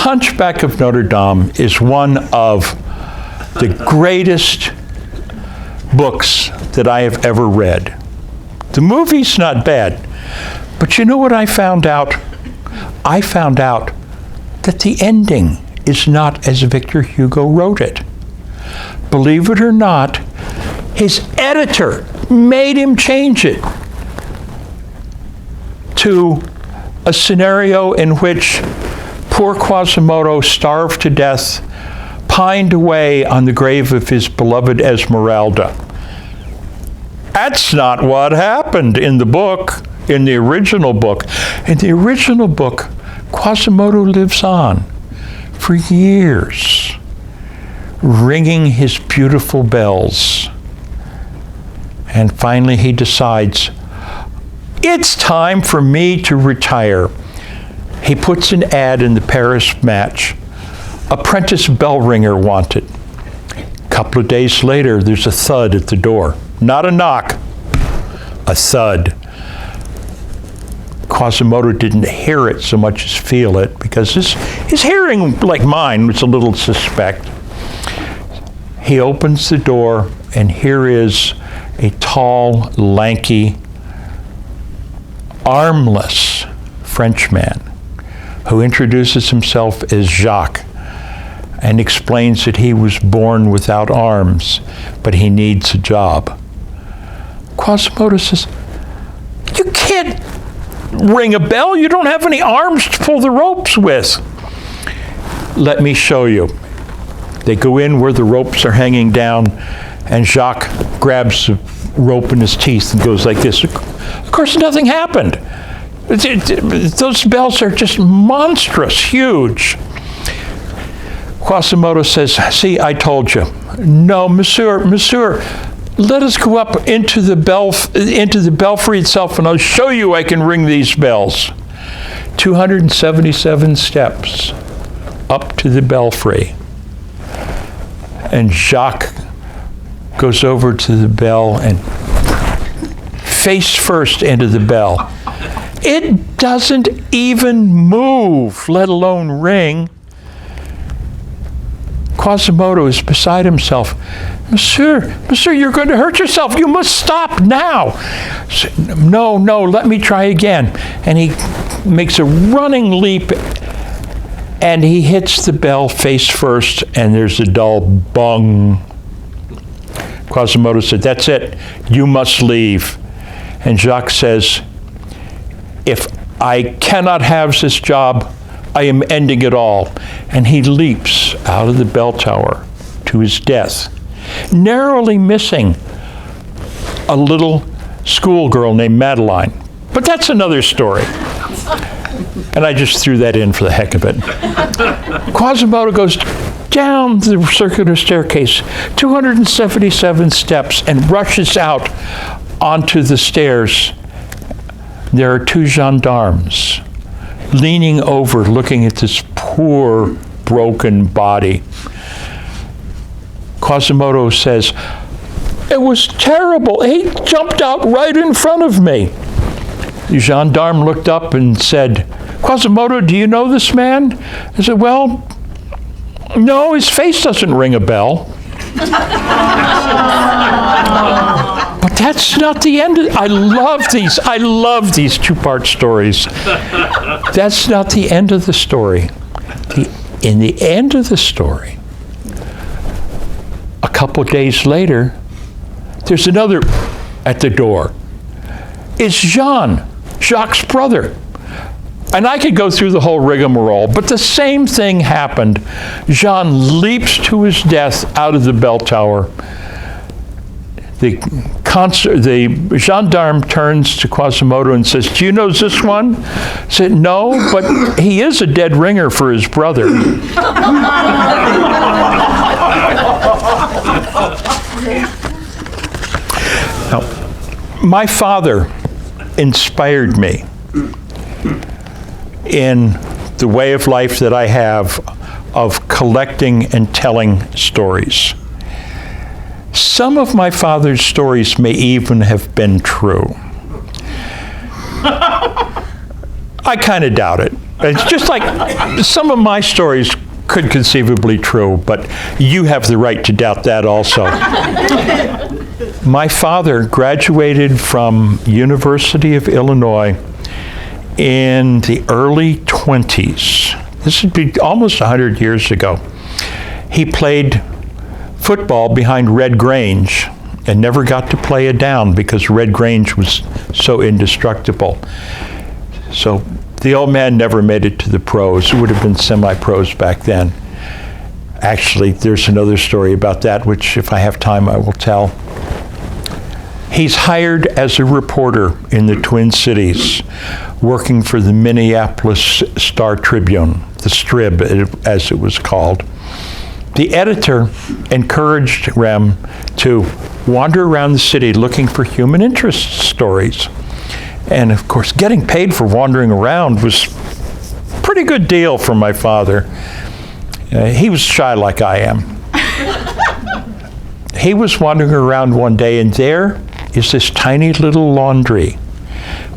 Hunchback of Notre Dame is one of the greatest books that I have ever read. The movie's not bad, but you know what I found out? I found out that the ending is not as Victor Hugo wrote it. Believe it or not, his editor made him change it to a scenario in which poor Quasimodo starved to death, pined away on the grave of his beloved Esmeralda. That's not what happened in the book, in the original book. In the original book, Quasimodo lives on for years, ringing his beautiful bells. And finally he decides, it's time for me to retire. He puts an ad in the Paris Match. Apprentice bell ringer wanted. A couple of days later, there's a thud at the door. Not a knock, a thud. Quasimodo didn't hear it so much as feel it, because his hearing, like mine, was a little suspect. He opens the door, and here is a tall, lanky, armless Frenchman who introduces himself as Jacques and explains that he was born without arms, but he needs a job. Quasimodo says, you can't ring a bell. You don't have any arms to pull the ropes with. Let me show you. They go in where the ropes are hanging down, and Jacques grabs the rope in his teeth and goes like this. Of course, nothing happened. Those bells are just monstrous, huge. Quasimodo says, see, I told you. No, monsieur, let us go up into the belfry itself, and I'll show you I can ring these bells. 277 steps up to the belfry. And Jacques goes over to the bell and face first into the bell. It doesn't even move, let alone ring. Quasimodo is beside himself. Monsieur, you're going to hurt yourself. You must stop now. No, let me try again. And he makes a running leap, and he hits the bell face first, and there's a dull bung. Quasimodo said, that's it. You must leave. And Jacques says, if I cannot have this job, I am ending it all. And he leaps out of the bell tower to his death, narrowly missing a little schoolgirl named Madeline. But that's another story. And I just threw that in for the heck of it. Quasimodo goes down the circular staircase, 277 steps, and rushes out onto the stairs. There are two gendarmes leaning over, looking at this poor, broken body. Quasimodo says, it was terrible. He jumped out right in front of me. The gendarme looked up and said, Quasimodo, do you know this man? I said, well, no, his face doesn't ring a bell. But that's not the end of it. I love these two-part stories. That's not the end of the story. In the end of the story, a couple days later, there's another at the door. It's Jean, Jacques' brother. And I could go through the whole rigmarole, but the same thing happened. Jean leaps to his death out of the bell tower. The gendarme turns to Quasimodo and says, do you know this one? I said, no, but he is a dead ringer for his brother. Now, my father inspired me in the way of life that I have of collecting and telling stories. Some of my father's stories may even have been true. I kind of doubt it. It's just like some of my stories could conceivably true, but you have the right to doubt that also. My father graduated from University of Illinois in the early 20s. This would be almost 100 years ago. He played football behind Red Grange and never got to play a down because Red Grange was so indestructible. So the old man never made it to the pros. It would have been semi-pros back then. Actually, there's another story about that, which if I have time, I will tell. He's hired as a reporter in the Twin Cities, working for the Minneapolis Star-Tribune, the Strib, as it was called. The editor encouraged Rem to wander around the city looking for human interest stories. And of course, getting paid for wandering around was a pretty good deal for my father. He was shy like I am. He was wandering around one day, and there is this tiny little laundry.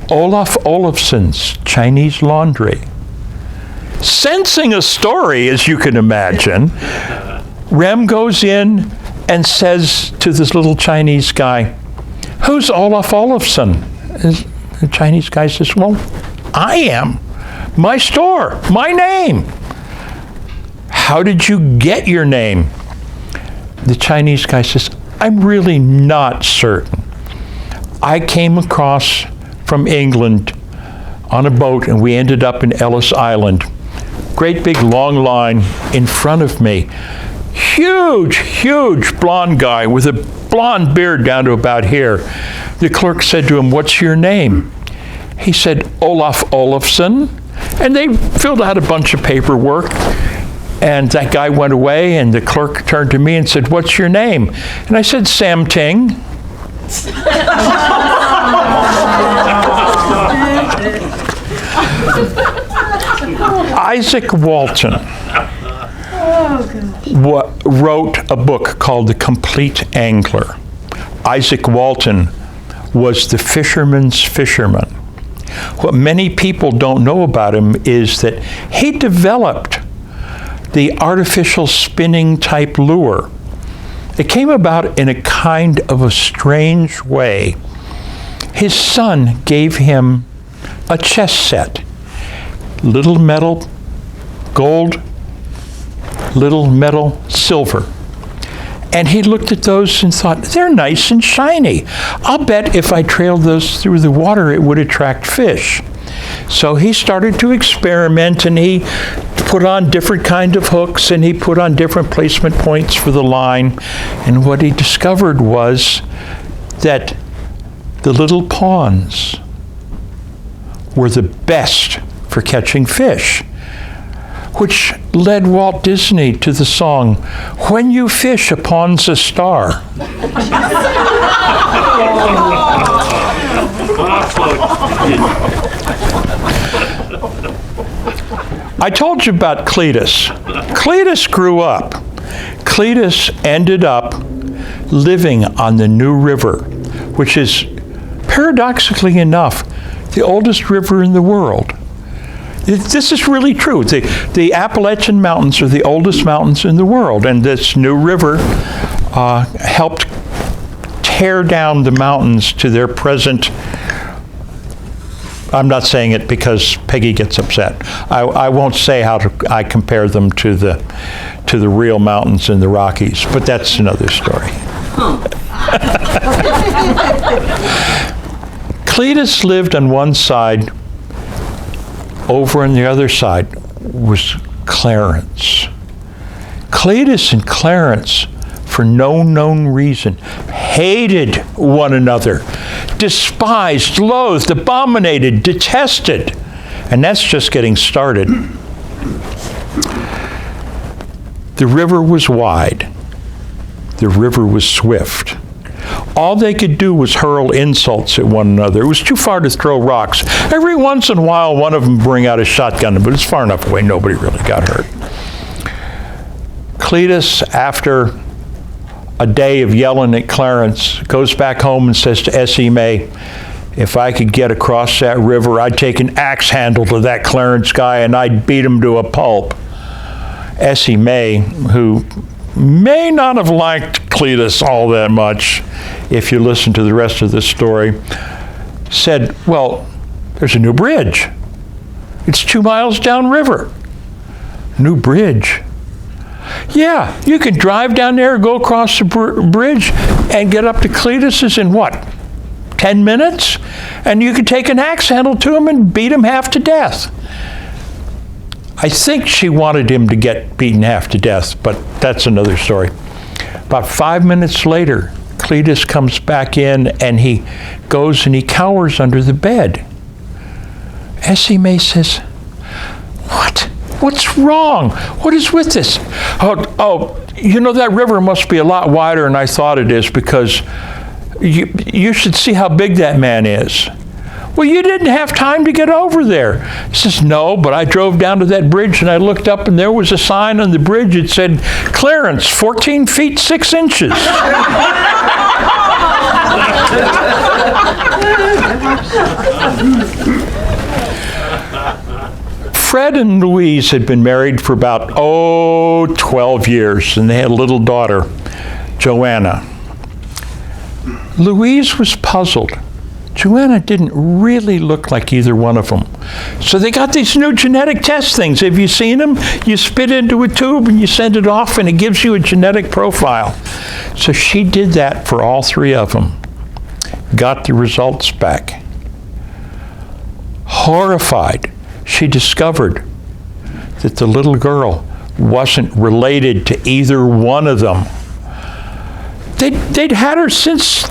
Olaf Olafsson's Chinese Laundry. Sensing a story, as you can imagine, Rem goes in and says to this little Chinese guy, "Who's Olaf Olafsson?" The Chinese guy says, "Well, I am. My store, my name." "How did you get your name?" The Chinese guy says, "I'm really not certain. I came across from England on a boat and we ended up in Ellis Island. Great big long line in front of me. Huge, huge blonde guy with a blonde beard down to about here. The clerk said to him, 'What's your name?' He said, 'Olaf Olafsson.' And they filled out a bunch of paperwork. And that guy went away, and the clerk turned to me and said, 'What's your name?' And I said, 'Sam Ting.'" Isaac Walton wrote a book called The Complete Angler. Isaac Walton was the fisherman's fisherman. What many people don't know about him is that he developed the artificial spinning type lure. It came about in a kind of a strange way. His son gave him a chess set. Little metal gold, little metal silver. And he looked at those and thought, they're nice and shiny. I'll bet if I trailed those through the water, it would attract fish. So he started to experiment, and he put on different kind of hooks, and he put on different placement points for the line. And what he discovered was that the little pawns were the best for catching fish, which led Walt Disney to the song, "When you fish, a pawn's a star." I told you about Cletus. Cletus grew up. Cletus ended up living on the New River, which is, paradoxically enough, the oldest river in the world. This is really true. The Appalachian Mountains are the oldest mountains in the world, and this New River helped tear down the mountains to their present. I'm not saying it because Peggy gets upset. I won't say how I compare them to the real mountains in the Rockies, but that's another story. Cletus lived on one side. Over on the other side was Clarence. Cletus and Clarence, for no known reason, hated one another, despised, loathed, abominated, detested. And that's just getting started. The river was wide. The river was swift. All they could do was hurl insults at one another. It was too far to throw rocks. Every once in a while, one of them would bring out a shotgun, but it's far enough away, nobody really got hurt. Cletus, after a day of yelling at Clarence, goes back home and says to S.E. May, if I could get across that river, I'd take an axe handle to that Clarence guy and I'd beat him to a pulp. Essie May, who may not have liked Cletus all that much, if you listen to the rest of this story, said, well, there's a new bridge. It's 2 miles downriver. New bridge? Yeah, you can drive down there, go across the bridge, and get up to Cletus's in what, 10 minutes? And you could take an axe handle to him and beat him half to death. I think she wanted him to get beaten half to death, but that's another story. About 5 minutes later, Cletus comes back in and he goes and he cowers under the bed. Essie May says, "What? What's wrong? What is with this?" Oh, you know, that river must be a lot wider than I thought it is, because you should see how big that man is. Well, you didn't have time to get over there. He says, no, but I drove down to that bridge and I looked up and there was a sign on the bridge. It said, Clarence, 14 feet 6 inches. Fred and Louise had been married for about, 12 years, and they had a little daughter, Joanna. Louise was puzzled. Joanna didn't really look like either one of them. So they got these new genetic test things. Have you seen them? You spit into a tube and you send it off and it gives you a genetic profile. So she did that for all 3 of them. Got the results back. Horrified, she discovered that the little girl wasn't related to either one of them. They'd had her since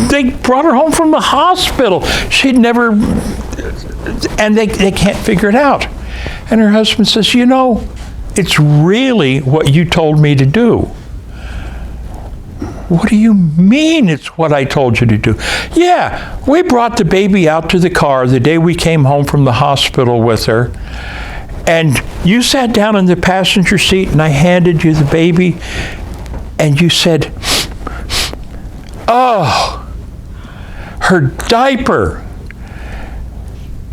they brought her home from the hospital. She'd never, and they can't figure it out. And her husband says, you know, it's really what you told me to do. What do you mean it's what I told you to do? Yeah, we brought the baby out to the car the day we came home from the hospital with her, and you sat down in the passenger seat and I handed you the baby and you said, oh, her diaper.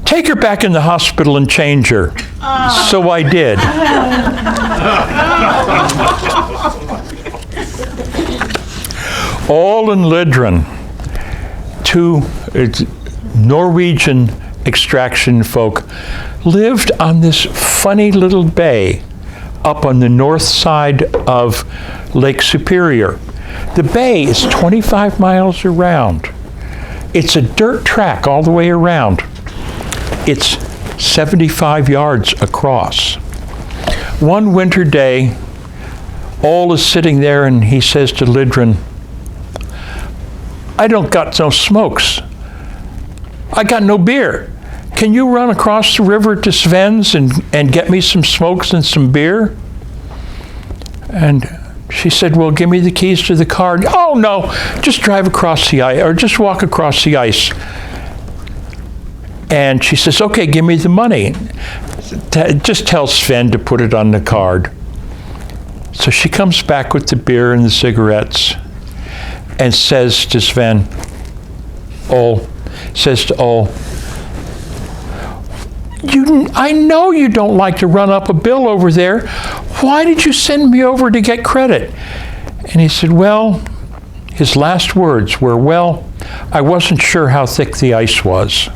Take her back in the hospital and change her. So I did. Ole and Lidren, 2 Norwegian extraction folk, lived on this funny little bay up on the north side of Lake Superior. The bay is 25 miles around. It's a dirt track all the way around. It's 75 yards across. One winter day, Ole is sitting there and he says to Lidren, I don't got no smokes. I got no beer. Can you run across the river to Sven's and get me some smokes and some beer? And she said, well, give me the keys to the car. Oh, no, just drive across the ice, or just walk across the ice. And she says, okay, give me the money. Just tell Sven to put it on the card. So she comes back with the beer and the cigarettes and says to Sven, says to Ole, I know you don't like to run up a bill over there. Why did you send me over to get credit? And he said, well, his last words were, well, I wasn't sure how thick the ice was.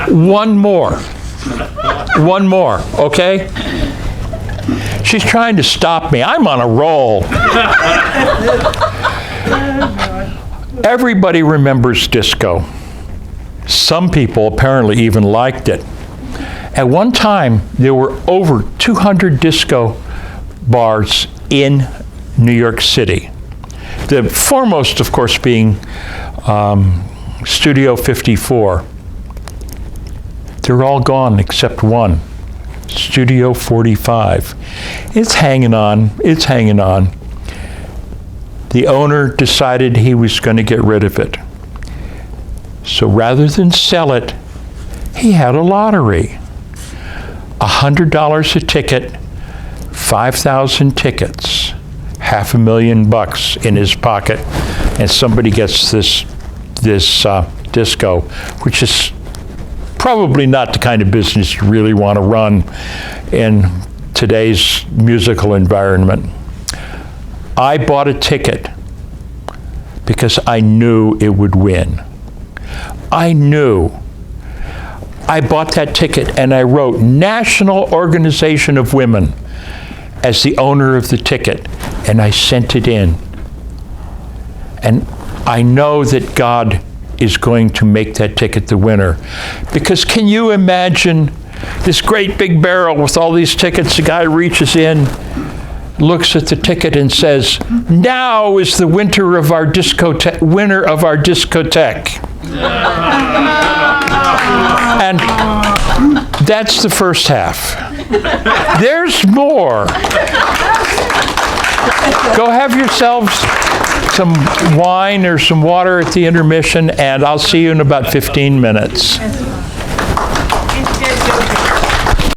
One more, okay? She's trying to stop me. I'm on a roll. Everybody remembers disco. Some people apparently even liked it. At one time, there were over 200 disco bars in New York City. The foremost, of course, being Studio 54. They're all gone except one, Studio 45. It's hanging on. It's hanging on. The owner decided he was going to get rid of it. So rather than sell it, he had a lottery. $100 a ticket, 5,000 tickets. $500,000 in his pocket, and somebody gets this disco, which is probably not the kind of business you really want to run in today's musical environment. I bought a ticket because I knew it would win. I knew. I bought that ticket and I wrote National Organization of Women as the owner of the ticket, and I sent it in. And I know that God is going to make that ticket the winner. Because can you imagine this great big barrel with all these tickets? The guy reaches in, looks at the ticket and says, "Now is the winner of our discotheque." And that's the first half. There's more. Go have yourselves some wine or some water at the intermission, and I'll see you in about 15 minutes.